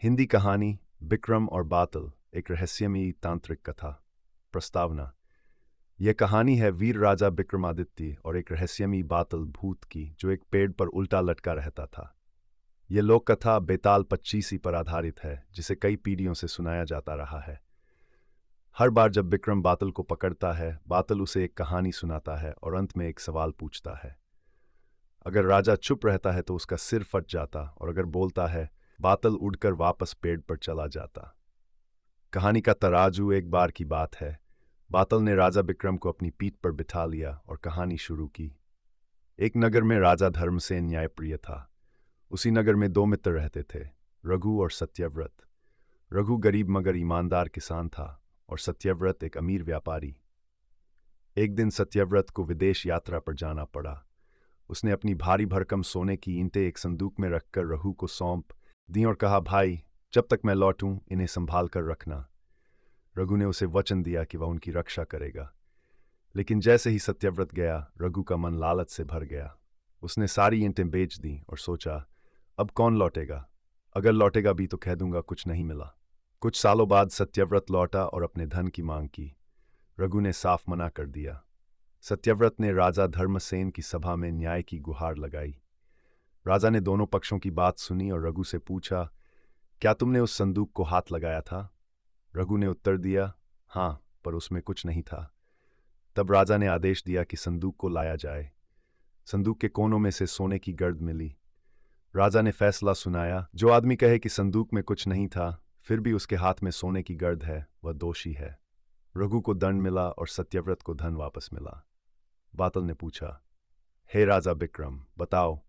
हिंदी कहानी बिक्रम और बातल, एक रहस्यमयी तांत्रिक कथा। प्रस्तावना। यह कहानी है वीर राजा विक्रमादित्य और एक रहस्यमयी बातल भूत की, जो एक पेड़ पर उल्टा लटका रहता था। यह लोक कथा बेताल पच्चीसी पर आधारित है, जिसे कई पीढ़ियों से सुनाया जाता रहा है। हर बार जब विक्रम बातल को पकड़ता है, बातल उसे एक कहानी सुनाता है और अंत में एक सवाल पूछता है। अगर राजा चुप रहता है तो उसका सिर फट जाता, और अगर बोलता है, बातल उड़कर वापस पेड़ पर चला जाता। कहानी का तराजू। एक बार की बात है, बातल ने राजा विक्रम को अपनी पीठ पर बिठा लिया और कहानी शुरू की। एक नगर में राजा धर्मसेन न्यायप्रिय था। उसी नगर में दो मित्र रहते थे, रघु और सत्यव्रत। रघु गरीब मगर ईमानदार किसान था और सत्यव्रत एक अमीर व्यापारी। एक दिन सत्यव्रत को विदेश यात्रा पर जाना पड़ा। उसने अपनी भारी भरकम सोने की ईंटें एक संदूक में रखकर रघु को सौंप दी और कहा, भाई, जब तक मैं लौटूं इन्हें संभाल कर रखना। रघु ने उसे वचन दिया कि वह उनकी रक्षा करेगा। लेकिन जैसे ही सत्यव्रत गया, रघु का मन लालच से भर गया। उसने सारी ईंटें बेच दी और सोचा, अब कौन लौटेगा? अगर लौटेगा भी तो कह दूंगा कुछ नहीं मिला। कुछ सालों बाद सत्यव्रत लौटा और अपने धन की मांग की। रघु ने साफ मना कर दिया। सत्यव्रत ने राजा धर्मसेन की सभा में न्याय की गुहार लगाई। राजा ने दोनों पक्षों की बात सुनी और रघु से पूछा, क्या तुमने उस संदूक को हाथ लगाया था? रघु ने उत्तर दिया, हाँ, पर उसमें कुछ नहीं था। तब राजा ने आदेश दिया कि संदूक को लाया जाए। संदूक के कोनों में से सोने की गर्द मिली। राजा ने फैसला सुनाया, जो आदमी कहे कि संदूक में कुछ नहीं था, फिर भी उसके हाथ में सोने की गर्द है, वह दोषी है। रघु को दंड मिला और सत्यव्रत को धन वापस मिला। बातल ने पूछा, हे राजा विक्रम, बताओ,